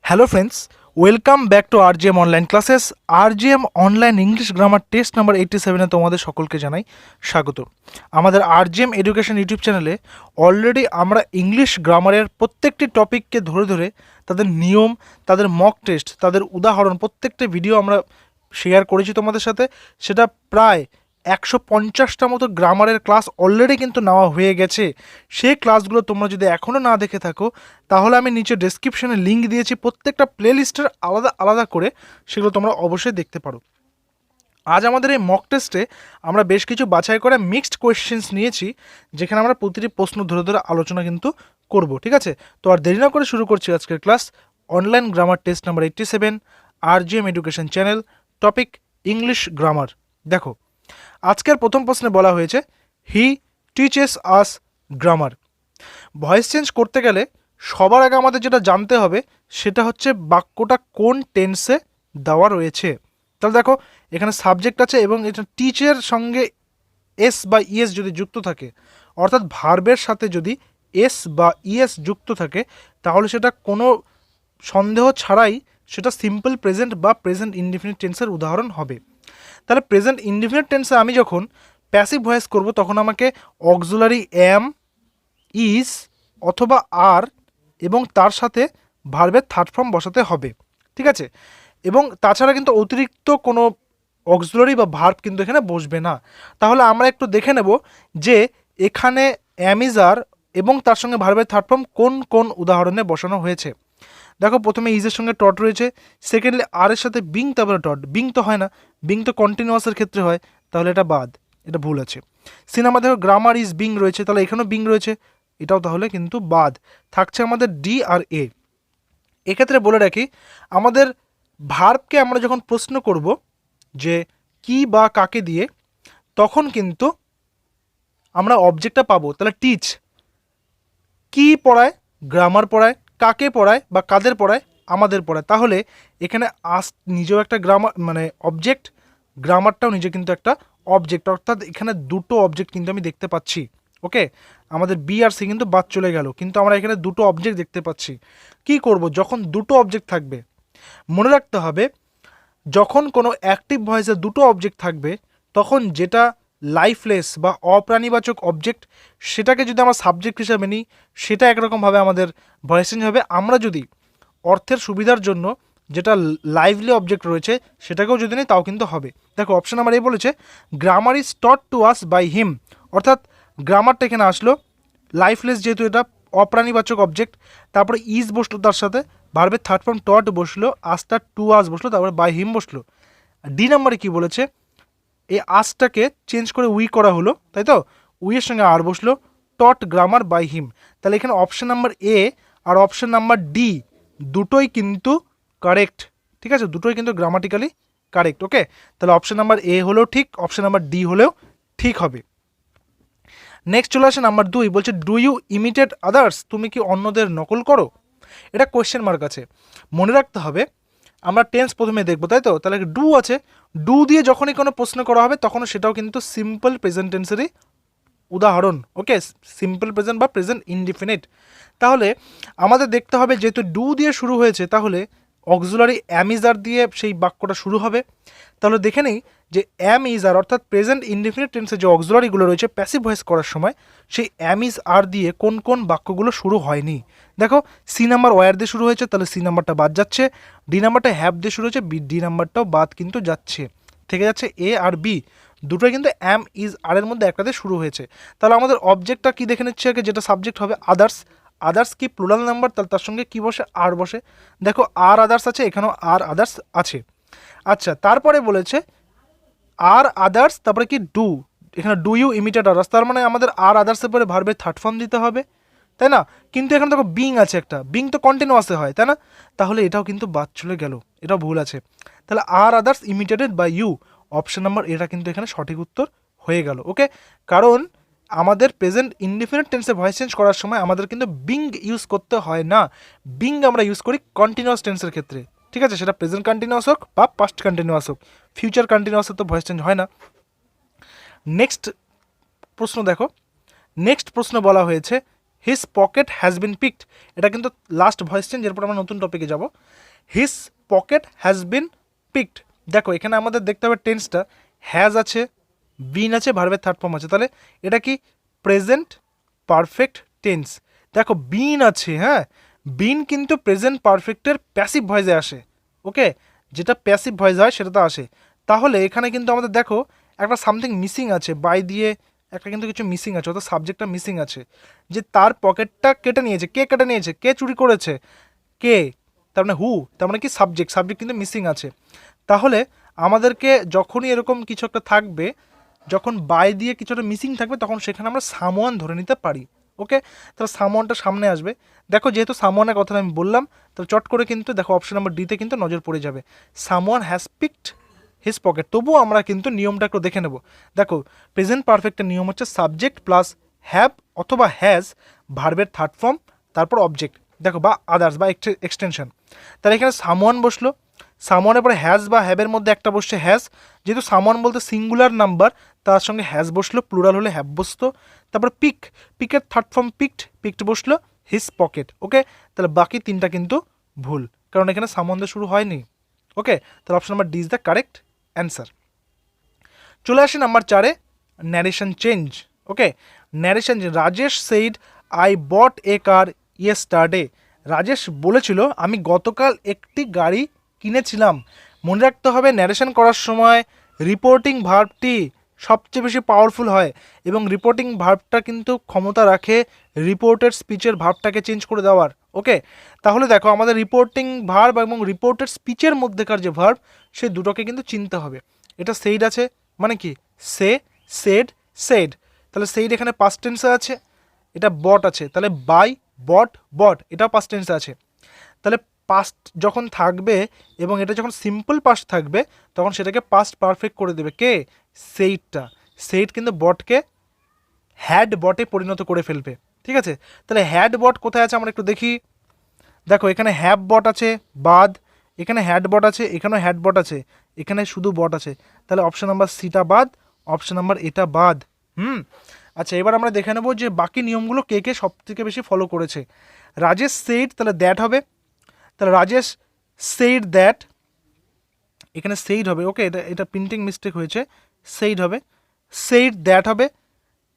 Hello friends, welcome back to RGM online classes. RGM online English grammar test number 87-এ তোমাদের সকলকে জানাই স্বাগত। আমাদের আরজিএম এডুকেশন ইউটিউব চ্যানেলে অলরেডি আমরা ইংলিশ গ্রামারের প্রত্যেকটি টপিককে ধরে ধরে তাদের নিয়ম, তাদের মক টেস্ট, তাদের উদাহরণ প্রত্যেকটা ভিডিও আমরা শেয়ার করেছি তোমাদের সাথে। সেটা প্রায় 150টা মতো গ্রামারের ক্লাস অলরেডি কিন্তু নেওয়া হয়ে গেছে। সেই ক্লাসগুলো তোমরা যদি এখনও না দেখে থাকো তাহলে আমি নিচে ডেসক্রিপশনে লিঙ্ক দিয়েছি, প্রত্যেকটা প্লেলিস্টের আলাদা আলাদা করে সেগুলো তোমরা অবশ্যই দেখতে পারো। আজ আমাদের এই মক টেস্টে আমরা বেশ কিছু বাছাই করে মিক্সড কোয়েশ্চেন্স নিয়েছি, যেখানে আমরা প্রতিটি প্রশ্ন ধরে ধরে আলোচনা কিন্তু করব। ঠিক আছে, তো আর দেরি না করে শুরু করছি আজকের class. Online grammar test number 87, RGM education channel, topic English grammar. দেখো, আজকের প্রথম প্রশ্নে বলা হয়েছে he teaches us grammar. Voice change করতে গেলে সবার আগে আমাদের যেটা জানতে হবে সেটা হচ্ছে বাক্যটা কোন টেন্সে দেওয়া রয়েছে। তাহলে দেখো, এখানে সাবজেক্ট আছে এবং এটা টিচের সঙ্গে এস বা ইএস যদি যুক্ত থাকে, অর্থাৎ ভার্বের সাথে যদি এস বা ইএস যুক্ত থাকে, তাহলে সেটা কোনো সন্দেহ ছাড়াই সেটা সিম্পল প্রেজেন্ট বা প্রেজেন্ট ইনডিফিনিট টেন্সের উদাহরণ হবে। তাহলে প্রেজেন্ট ইনডিফিনিট টেন্সে আমি যখন প্যাসিভ ভয়েস করব তখন আমাকে অক্সিলারি এম, ইজ অথবা আর এবং তার সাথে ভার্বের থার্ড ফর্ম বসাতে হবে। ঠিক আছে, এবং তাছাড়া কিন্তু অতিরিক্ত কোনো অক্সিলারি বা ভার্ব কিন্তু এখানে বসবে না। তাহলে আমরা একটু দেখে নেব যে এখানে এম ইজ আর এবং তার সঙ্গে ভার্বের থার্ড ফর্ম কোন কোন উদাহরণে বসানো হয়েছে। দেখো, প্রথমে ইজের সঙ্গে টট রয়েছে, সেকেন্ডলি আর এর সাথে বিং, তারপরে টট। বিং তো হয় না, বিং তো কন্টিনিউয়াসের ক্ষেত্রে হয়, তাহলে এটা বাদ, এটা ভুল আছে। সিনেমা দেখো গ্রামার ইজ বিং রয়েছে, তাহলে এখানেও বিং রয়েছে, এটাও তাহলে কিন্তু বাদ। থাকছে আমাদের ডি আর এ। এক্ষেত্রে বলে রাখি, আমাদের ভার্বকে আমরা যখন প্রশ্ন করব যে কি বা কাকে দিয়ে, তখন কিন্তু আমরা অবজেক্টটা পাবো। তাহলে টিচ কি পড়ায়, গ্রামার পড়ায়, কাকে পড়ায় বা কাদের পড়ায়, আমাদের পড়ায়। তাহলে এখানে আস নিজেও একটা গ্রামার মানে অবজেক্ট, গ্রামারটাও নিজে কিন্তু একটা অবজেক্ট, অর্থাৎ এখানে দুটো অবজেক্ট কিন্তু আমি দেখতে পাচ্ছি। ওকে, আমাদের বি আর সি কিন্তু বাদ চলে গেল, কিন্তু আমরা এখানে দুটো অবজেক্ট দেখতে পাচ্ছি। কি করব যখন দুটো অবজেক্ট থাকবে? মনে রাখতে হবে, যখন কোনো অ্যাক্টিভ ভয়েসে দুটো অবজেক্ট থাকবে তখন যেটা লাইফলেস বা অপ্রাণীবাচক অবজেক্ট, সেটাকে যদি আমরা সাবজেক্ট হিসাবে নিই, সেটা একরকমভাবে আমাদের ভয়েস চেঞ্জ হবে। আমরা যদি অর্থের সুবিধার জন্য যেটা লাইভলি অবজেক্ট রয়েছে সেটাকেও যদি নিই তাও কিন্তু হবে। দেখো, অপশন নাম্বার এ বলেছে grammar is taught to us by him, অর্থাৎ গ্রামারটা এখানে আসলো লাইফলেস, যেহেতু এটা অপ্রাণীবাচক অবজেক্ট, তারপরে ইজ বসলো, তার সাথে ভার্বের থার্ড ফর্ম টট বসলো, আসটা টু আস বসলো, তারপরে বাই হিম বসলো। ডি নাম্বারে কি বলেছে, এই আসটাকে চেঞ্জ করে উই করা হলো, তাই তো, উইয়ের সঙ্গে আর বসলো, টট গ্রামার বাই হিম। তাহলে এখানে অপশন নাম্বার এ আর অপশন নাম্বার ডি দুটোই কিন্তু কারেক্ট। ঠিক আছে, দুটোই কিন্তু গ্রামাটিক্যালি কারেক্ট। ওকে, তাহলে অপশন নাম্বার এ হলেও ঠিক, অপশন নাম্বার ডি হলেও ঠিক হবে। নেক্সট চলে আসে নাম্বার 2, বলছে ডু ইউ ইমিটেট আদার্স, তুমি কি অন্যদের নকল করো? এটা কোয়েশ্চেন মার্ক আছে। মনে রাখতে হবে, আমরা টেন্স প্রথমে দেখবো, তাই তো, তাহলে ডু আছে, ডু দিয়ে যখনই কোনো প্রশ্ন করা হবে তখন সেটাও কিন্তু সিম্পল প্রেজেন্ট টেন্সেরই উদাহরণ। ওকে, সিম্পল প্রেজেন্ট বা প্রেজেন্ট ইনডিফিনিট। তাহলে আমাদের দেখতে হবে, যেহেতু ডু দিয়ে শুরু হয়েছে তাহলে অক্সিলারি অ্যাম ইজ আর দিয়ে সেই বাক্যটা শুরু হবে। তাহলে দেখে নেই যে অ্যাম ইজ আর অর্থাৎ প্রেজেন্ট ইনডিফিনিট টেন্সে যে অক্সিলারিগুলো রয়েছে প্যাসিভ ভয়েস করার সময়, সেই অ্যাম ইজ আর দিয়ে কোন কোন বাক্যগুলো শুরু হয়নি। দেখো, সি নাম্বার ওয়ার দিয়ে শুরু হয়েছে, তাহলে সি নাম্বারটা বাদ যাচ্ছে। ডি নাম্বারটা হ্যাভ দিয়ে শুরু হয়েছে, ডি নাম্বারটাও বাদ কিন্তু যাচ্ছে। থেকে যাচ্ছে এ আর বি, দুটোই কিন্তু অ্যাম ইজ আর এর মধ্যে একটাতে শুরু হয়েছে। তাহলে আমাদের অবজেক্টটা কি দেখে নিচ্ছে আগে, যেটা সাবজেক্ট হবে আদার্স। আদার্স কি প্লুরাল নাম্বার, তাহলে তার সঙ্গে কি বসে, আর বসে। দেখো, আর আদার্স আছে, এখানেও আর আদার্স আছে। আচ্ছা, তারপরে বলেছে আর আদার্স, তারপরে কি ডু, এখানে ডু ইউ ইমিটেট আদার্স, তার মানে আমাদের আর আদার্সের পরে ভার্বের থার্ড ফর্ম দিতে হবে, তাই না? কিন্তু এখানে দেখো বিং আছে একটা, বিং তো কন্টিনিউয়াসে হয়, তাই না? তাহলে এটাও কিন্তু বাদ চলে গেল, এটাও ভুল আছে। তাহলে আর others imitated by you, option number এটা কিন্তু এখানে সঠিক উত্তর হয়ে গেল। ওকে, কারণ আমাদের প্রেজেন্ট ইনডিফিনিট টেন্সে ভয়েস চেঞ্জ করার সময় আমাদের কিন্তু বিং ইউজ করতে হয় না, বিং আমরা ইউজ করি কন্টিনিউয়াস টেন্সের ক্ষেত্রে। ঠিক আছে, সেটা প্রেজেন্ট কন্টিনিউয়াস হোক বা পাস্ট কন্টিনিউয়াস হোক, ফিউচার কন্টিনিউয়াসে তো ভয়েস চেঞ্জ হয় না। নেক্সট প্রশ্ন দেখো, নেক্সট প্রশ্ন বলা হয়েছে his pocket has been picked, এটা কিন্তু লাস্ট ভয়েস চেঞ্জ, এরপর আমরা নতুন টপিকে যাব। His pocket has been picked, দেখো এখানে আমাদের দেখতে হবে টেন্সটা হ্যাজ আছে, বিন আছে, ভার্বের থার্ড ফর্ম আছে, তাহলে এটা কি প্রেজেন্ট পারফেক্ট টেন্স। দেখো বিন আছে, হ্যাঁ বিন কিন্তু প্রেজেন্ট পারফেক্টের প্যাসিভ ভয়েসে আসে, ওকে, যেটা প্যাসিভ ভয়েস হয় সেটা তো আসে। তাহলে এখানে কিন্তু আমাদের দেখো একটা সামথিং মিসিং আছে, বাই দিয়ে একটা কিন্তু কিছু মিসিং আছে, অর্থাৎ সাবজেক্টটা মিসিং আছে, যে তার পকেটটা কেটে নিয়েছে, কে কেটে নিয়েছে, কে চুরি করেছে, কে, তার মানে হু, তার মানে কি সাবজেক্ট, সাবজেক্ট কিন্তু মিসিং আছে। তাহলে আমাদেরকে যখনই এরকম কিছু একটা থাকবে, যখন বাই দিয়ে কিছু একটা মিসিং থাকবে, তখন সেখানে আমরা সামওয়ান ধরে নিতে পারি, ওকে। তাহলে সামওয়ানটা সামনে আসবে, দেখো যেহেতু সামওয়ানের কথা আমি বললাম, তাহলে চট করে কিন্তু দেখো অপশন নাম্বার ডিতে কিন্তু নজর পড়ে যাবে, someone has picked his pocket. তবুও আমরা কিন্তু নিয়মটা একটু দেখে নেব। দেখো প্রেজেন্ট পারফেক্টের নিয়ম হচ্ছে সাবজেক্ট প্লাস হ্যাভ অথবা হ্যাজ, ভার্বের থার্ড ফর্ম, তারপর অবজেক্ট, দেখো বা আদার্স বা এক্সটেনশন। তাহলে এখানে সামওয়ান বসলো, সামওয়ানের পরে হ্যাজ বা হ্যাভের মধ্যে একটা বসছে হ্যাজ, যেহেতু সামওয়ান বলতে সিঙ্গুলার নাম্বার, তার সঙ্গে হ্যাজ বসলো, প্লুরাল হলে হ্যাভ বসতো। তারপর পিক, পিকের থার্ড ফর্ম পিকড, পিকড বসলো হিজ পকেট, ওকে। তাহলে বাকি তিনটা কিন্তু ভুল, কারণ এখানে সামওয়ান দিয়ে শুরু হয়নি, ওকে। তাহলে option number D is the correct answer. চলে আসি নাম্বার 4-এ, narration change, okay. Narration change, Rajesh said I bought a car yesterday, Rajesh বলেছিল আমি গতকাল একটি গাড়ি কিনেছিলাম। মনে রাখতে হবে ন্যারেশন করার সময় রিপোর্টিং ভার্বটি সবচেয়ে বেশি পাওয়ারফুল হয়, এবং রিপোর্টিং ভার্বটা কিন্তু ক্ষমতা রাখে রিপোর্টেড স্পিচের ভার্বটাকে চেঞ্জ করে দেওয়ার, ওকে। তাহলে দেখো আমাদের রিপোর্টিং ভার্ব এবং রিপোর্টেড স্পিচের মধ্যেকার যে ভার্ব, সেই দুটোকে কিন্তু চিনতে হবে। এটা সেইড আছে, মানে কি সে, সেড, সেড, তাহলে সেইড এখানে পাস্ট টেন্সে আছে, এটা বট আছে, তাহলে বাই, বট, বট, এটাও পাস্ট টেন্সে আছে। তাহলে পাস্ট যখন থাকবে এবং এটা যখন সিম্পল পাস্ট থাকবে, তখন সেটাকে পাস্ট পারফেক্ট করে দেবে কে, সেইডটা। সেইড কিন্তু বটকে হ্যাড বটে পরিণত করে ফেলবে, ঠিক আছে। তাহলে হ্যাড বট কোথায় আছে আমরা একটু দেখি। দেখো এখানে হ্যাভ বট আছে বাদ, এখানে হ্যাড বট আছে, এখানেও হ্যাড বট আছে, এখানে শুধু বট আছে, তাহলে অপশন নাম্বার সিটা বাদ, অপশন নাম্বার এটা বাদ। আচ্ছা এবার আমরা দেখে নেবো যে বাকি নিয়মগুলো কে কে সব থেকে বেশি ফলো করেছে। রাজেশ সেইড, তাহলে দ্যাট হবে, তাহলে রাজেশ সেইড দ্যাট, এখানে সেইড হবে, ওকে, এটা এটা প্রিন্টিং মিস্টেক হয়েছে, সেইড হবে, সেইড দ্যাট হবে,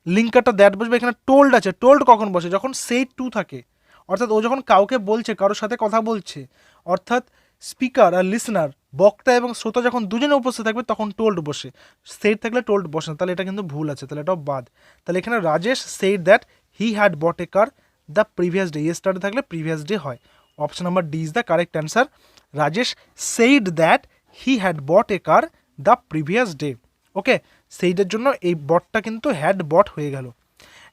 লিঙ্কারটা দ্যাট বসবে। এখানে টোল্ড আছে, টোল্ড কখন বসে, যখন সেইড টু থাকে, অর্থাৎ ও যখন কাউকে বলছে, কারোর সাথে কথা বলছে, অর্থাৎ স্পিকার আর লিসনার, বক্তা এবং শ্রোতা যখন দুজনে উপস্থিত থাকবে, তখন টোল্ড বসে, সেইড থাকলে টোল্ড বসে না, তাহলে এটা কিন্তু ভুল আছে, তাহলে এটাও বাদ। তাহলে এখানে Rajesh said that he had bought a car the previous day, yesterday থাকলে প্রিভিয়াস ডে হয়, option number D is the correct answer. Rajesh said that he had bought a car the previous day, okay. সেইডের জন্য এই বটটা কিন্তু had বট হয়ে গেল।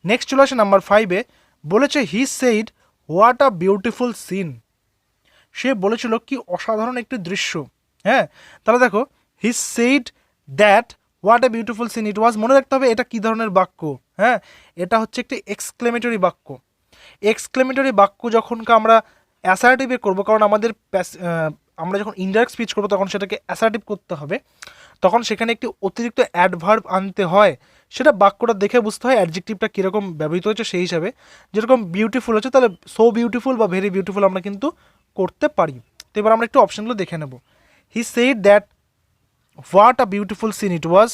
Next চলে আসে নাম্বার 5-এ, বলেছে he said what a beautiful scene, সে বলেছিল কি অসাধারণ একটি দৃশ্য, হ্যাঁ। তাহলে দেখো he said that what a beautiful scene it was, মনে রাখতে হবে এটা কী ধরনের বাক্য, হ্যাঁ, এটা হচ্ছে একটি এক্সক্লেমেটরি বাক্য। এক্সক্লেমেটরি বাক্য যখনকে আমরা অ্যাসার্টিভে করবো, কারণ আমাদের আমরা যখন ইনডাইরেক্ট স্পিচ করবো তখন সেটাকে অ্যাসার্টিভ করতে হবে, তখন সেখানে একটি অতিরিক্ত অ্যাডভার্ব আনতে হয়, সেটা বাক্যটা দেখে বুঝতে হয় অ্যাডজেক্টিভটা কীরকম ব্যবহৃত হয়েছে সেই হিসাবে। যেরকম বিউটিফুল হচ্ছে, তাহলে সো বিউটিফুল বা ভেরি বিউটিফুল আমরা কিন্তু করতে পারি। তো এবার আমরা একটু অপশনগুলো দেখে নেব। He said that what a beautiful scene it was,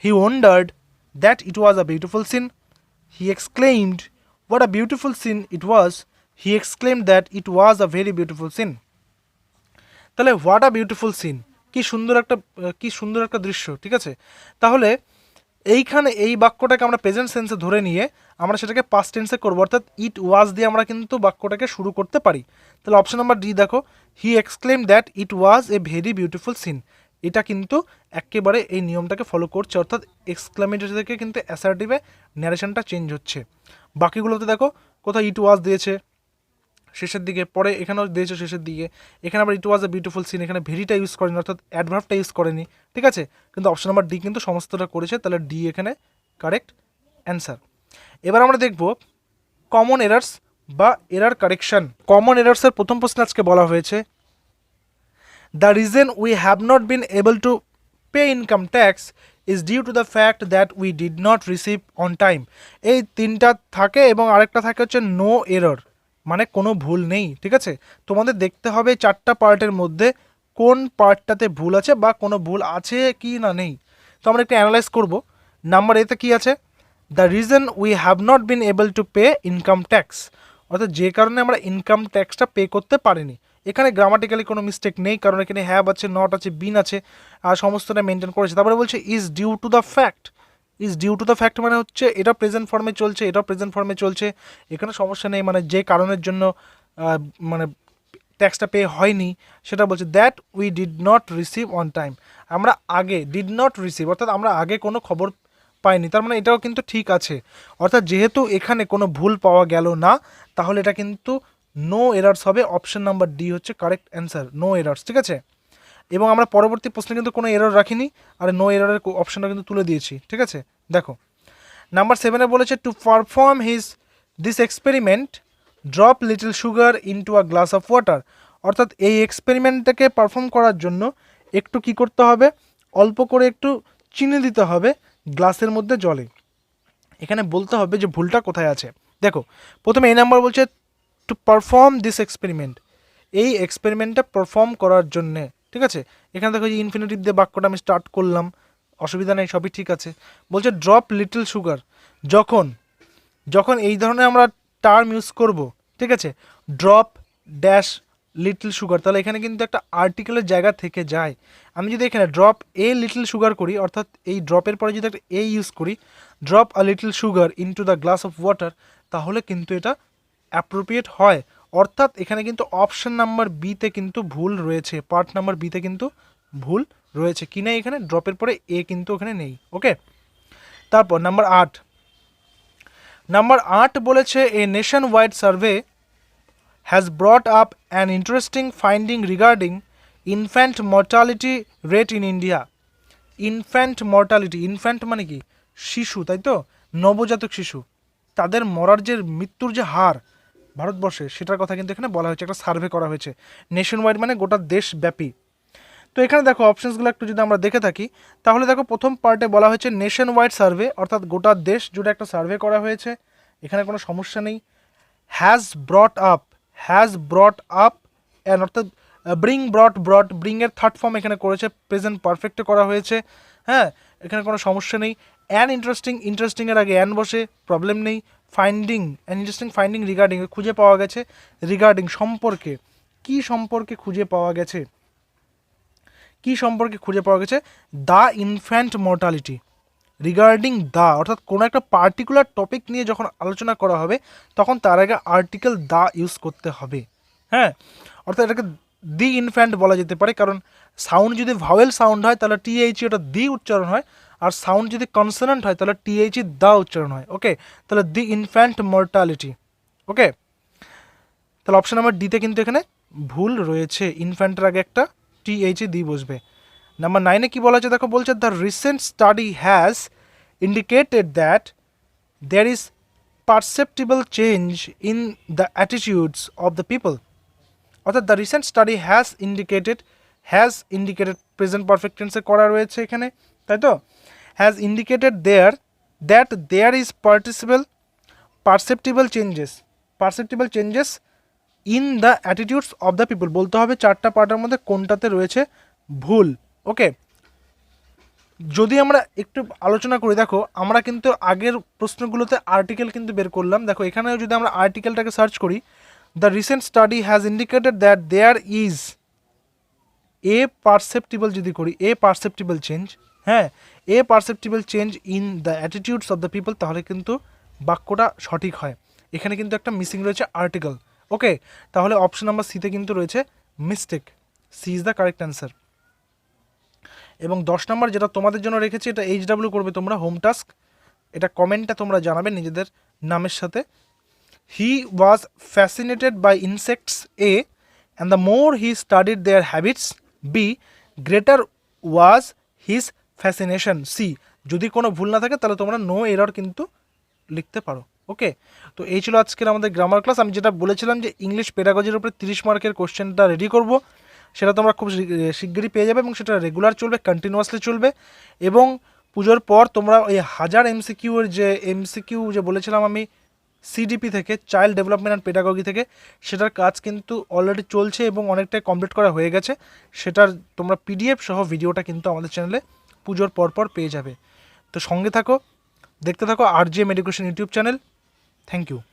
he wondered that it was a beautiful scene, he exclaimed what a beautiful scene it was, he exclaimed that it was a very beautiful scene. তাহলে what a beautiful scene, কি সুন্দর একটা দৃশ্য, ঠিক আছে। তাহলে এইখানে এই বাক্যটাকে আমরা প্রেজেন্ট সেন্সে ধরে নিয়ে আমরা সেটাকে পাস্ট টেন্সে করবো, অর্থাৎ ইট ওয়াজ দিয়ে আমরা কিন্তু বাক্যটাকে শুরু করতে পারি। তাহলে অপশন নাম্বার ডি দেখো, he exclaim that it was a very beautiful scene, এটা কিন্তু একেবারে এই নিয়মটাকে ফলো করছে, অর্থাৎ এক্সক্লেমেটরি থেকে কিন্তু অ্যাসার্টিভে ন্যারেশনটা চেঞ্জ হচ্ছে। বাকিগুলোতে দেখো কোথাও ইট ওয়াজ দিয়েছে শেষের দিকে, পরে এখানেও দিয়েছে শেষের দিকে, এখানে আবার ইট ওয়াজ এ বিউটিফুল সিন, এখানে ভেরিটা ইউজ করেনি, অর্থাৎ অ্যাডভার্বটা ইউজ করেনি, ঠিক আছে। কিন্তু অপশন নাম্বার ডি কিন্তু সমস্তটা করেছে, তাহলে ডি এখানে কারেক্ট অ্যান্সার। এবার আমরা দেখব কমন এরার্স বা এরার কারেকশন। কমন এরার্সের প্রথম প্রশ্ন আজকে বলা হয়েছে, the reason we have not been able to pay income tax is due to the fact that we did not receive on time. এই তিনটা থাকে এবং আরেকটা থাকে হচ্ছে নো এরর, মানে কোনো ভুল নেই। ঠিক আছে, তোমাদের দেখতে হবে চারটা পার্টের মধ্যে কোন পার্টটাতে ভুল আছে বা কোনো ভুল আছে কি না নেই। তো আমরা একটু অ্যানালাইজ করব। নাম্বার এতে কি আছে, the reason we have not been able to pay income tax, অর্থাৎ যে কারণে আমরা ইনকাম ট্যাক্সটা পে করতে পারিনি। এখানে গ্রামাটিক্যালি কোনো মিস্টেক নেই, কারণ এখানে হ্যাভ আছে, নট আছে, বিন আছে, আর সমস্তটা মেনটেন করেছে। তারপরে বলছে is due to the fact. Is due to the fact মানে হচ্ছে এটা প্রেজেন্ট ফর্মে চলছে, এটা প্রেজেন্ট ফর্মে চলছে, এখানে সমস্যা নেই, মানে যে কারণের জন্য মানে ট্যাক্সটা পে হয়নি সেটা বলছে। That we did not receive on time, আমরা আগে ডিড নট রিসিভ অর্থাৎ আমরা আগে কোনো খবর পাইনি, তার মানে এটাও কিন্তু ঠিক আছে। অর্থাৎ যেহেতু এখানে কোনো ভুল পাওয়া গেল না, তাহলে এটা কিন্তু নো এরার্স হবে। অপশন নাম্বার ডি হচ্ছে কারেক্ট অ্যান্সার, নো এরার্স। ঠিক আছে, এবং আমরা পরবর্তী প্রশ্নে কিন্তু কোনো এরর রাখিনি, আর নো এররের অপশনটা কিন্তু তুলে দিয়েছি। ঠিক আছে, দেখো নাম্বার 7-এ বলেছে to perform this experiment drop little sugar into a glass of water, অর্থাৎ এই এক্সপেরিমেন্টটাকে পারফর্ম করার জন্য একটু কি করতে হবে, অল্প করে একটু চিনি দিতে হবে গ্লাসের মধ্যে জলে। এখানে বলতে হবে যে ভুলটা কোথায় আছে। দেখো প্রথমে এই নাম্বার বলছে টু পারফর্ম দিস এক্সপেরিমেন্ট, এই এক্সপেরিমেন্টটা পারফর্ম করার জন্যে। ঠিক আছে, এখানে দেখো যে ইনফিনিটিভ দিয়ে বাক্যটা আমি স্টার্ট করলাম, অসুবিধা নেই, সবই ঠিক আছে। বলছে ড্রপ লিটল সুগার, যখন যখন এই ধরনের আমরা টার্ম ইউজ করব, ঠিক আছে, ড্রপ ড্যাশ লিটল সুগার, তাহলে এখানে কিন্তু একটা আর্টিকেলের জায়গা থেকে যায়। আমি যদি এখানে ড্রপ এ লিটল সুগার করি, অর্থাৎ এই ড্রপের পরে যদি একটা এ ইউজ করি, drop a little sugar into the glass of water, তাহলে কিন্তু এটা অ্যাপ্রোপ্রিয়েট হয়। অর্থাৎ এখানে কিন্তু অপশন নাম্বার বিতে কিন্তু ভুল রয়েছে, পার্ট নাম্বার বিতে কিন্তু ভুল রয়েছে। কি নেই এখানে, ড্রপের পরে এ কিন্তু ওখানে নেই। ওকে, তারপর নাম্বার 8 বলেছে a nation wide survey has brought up an interesting finding regarding infant mortality rate in India. Infant mortality, infant মানে কি শিশু, তাই তো, নবজাতক শিশু, তাদের মরার যে মৃত্যুর যে হার ভারতবর্ষে, সেটার কথা কিন্তু এখানে বলা হয়েছে, একটা সার্ভে করা হয়েছে। নেশন ওয়াইড মানে গোটা দেশব্যাপী। তো এখানে দেখো অপশনসগুলো একটু যদি আমরা দেখে থাকি, তাহলে দেখো প্রথম পার্টে বলা হয়েছে নেশন ওয়াইড সার্ভে, অর্থাৎ গোটা দেশ জুড়ে একটা সার্ভে করা হয়েছে, এখানে কোনো সমস্যা নেই। হ্যাজ ব্রট আপ অ্যান, অর্থাৎ ব্রিং এর থার্ড ফর্ম এখানে করেছে, প্রেজেন্ট পারফেক্টে করা হয়েছে। হ্যাঁ, এখানে কোনো সমস্যা নেই। অ্যান ইন্টারেস্টিং এর আগে অ্যান বসে, প্রবলেম নেই। ইন্টারেস্টিং ফাইন্ডিং রিগার্ডিং, খুঁজে পাওয়া গেছে, রিগার্ডিং সম্পর্কে, কি সম্পর্কে খুঁজে পাওয়া গেছে, the infant mortality. Regarding the অর্থাৎ কোনো একটা পার্টিকুলার টপিক নিয়ে যখন আলোচনা করা হবে, তখন তার আগে আর্টিকেল দ্য ইউজ করতে হবে। হ্যাঁ, অর্থাৎ এটাকে দি ইনফ্যান্ট বলা যেতে পারে, কারণ সাউন্ড যদি ভাওয়েল সাউন্ড হয় তাহলে টিএইচি ওটা দি উচ্চারণ হয়, আর সাউন্ড যদি কনসোনেন্ট হয় তাহলে টিএইচি দ্য উচ্চারণ হয়। ওকে, তাহলে দি ইনফ্যান্ট মর্টালিটি। ওকে, তাহলে অপশন নাম্বার ডিতে কিন্তু এখানে ভুল রয়েছে, ইনফ্যান্টের আগে একটা টিএইচি দি বসবে। নাম্বার 9-এ কী বলা আছে দেখো, বলছে the recent study has indicated that there is perceptible change in the attitudes of the people, অর্থাৎ the recent study has indicated present perfect টেন্সে করা রয়েছে এখানে, তাই তো। Has indicated there is perceptible changes in the attitudes of the people, বলতে হবে চারটা পার্টের মধ্যে কোনটাতে রয়েছে ভুল। ওকে, যদি আমরা একটু আলোচনা করি, দেখো আমরা কিন্তু আগের প্রশ্নগুলোতে আর্টিকেল কিন্তু বের করলাম। দেখো এখানেও যদি আমরা আর্টিকেলটাকে সার্চ করি, the recent study has indicated that there is a perceptible, যদি করি এ পারসেপ্টিবল চেঞ্জ, হ্যাঁ, a perceptible change in the attitudes of the people, তাহলে কিন্তু বাক্যটা সঠিক হয়। এখানে কিন্তু একটা মিসিং রয়েছে আর্টিকেল। ওকে, তাহলে অপশন নাম্বার সিতে কিন্তু রয়েছে mistake, C is the correct answer. এবং 10 নম্বর যেটা তোমাদের জন্য রেখেছি, এটা HW করবে তোমরা, হোম টাস্ক, এটা কমেন্টটা তোমরা জানাবে নিজেদের নামের সাথে। He was fascinated by insects A, and the more he studied their habits B, greater was his fascination C. যদি কোনো ভুল না থাকে তাহলে তোমরা নো এরর কিন্তু লিখতে পারো। ওকে, তো এই ছিল আজকের আমাদের গ্রামার ক্লাস। আমি যেটা বলেছিলাম যে ইংলিশ পেডাগজির উপরে 30 মার্কের কোশ্চেনটা রেডি করব, সেটা তোমরা খুব শিগগিরই পেয়ে যাবে, এবং সেটা রেগুলার চলবে, কন্টিনিউয়াসলি চলবে, এবং পুজোর পর তোমরা ওই 1000 এমসিকিউর যে এমসিকিউ যে বলেছিলাম আমি সিডিপি থেকে, চাইল্ড ডেভেলপমেন্ট অ্যান্ড পেডাগজি থেকে, সেটার কাজ কিন্তু অলরেডি চলছে এবং অনেকটাই কমপ্লিট করা হয়ে গেছে। সেটার তোমরা পিডিএফ সহ ভিডিওটা কিন্তু আমাদের চ্যানেলে পুজোর পর পেয়ে যাবে। তো সঙ্গে থাকো, দেখতে থাকো RGM education YouTube channel. Thank you.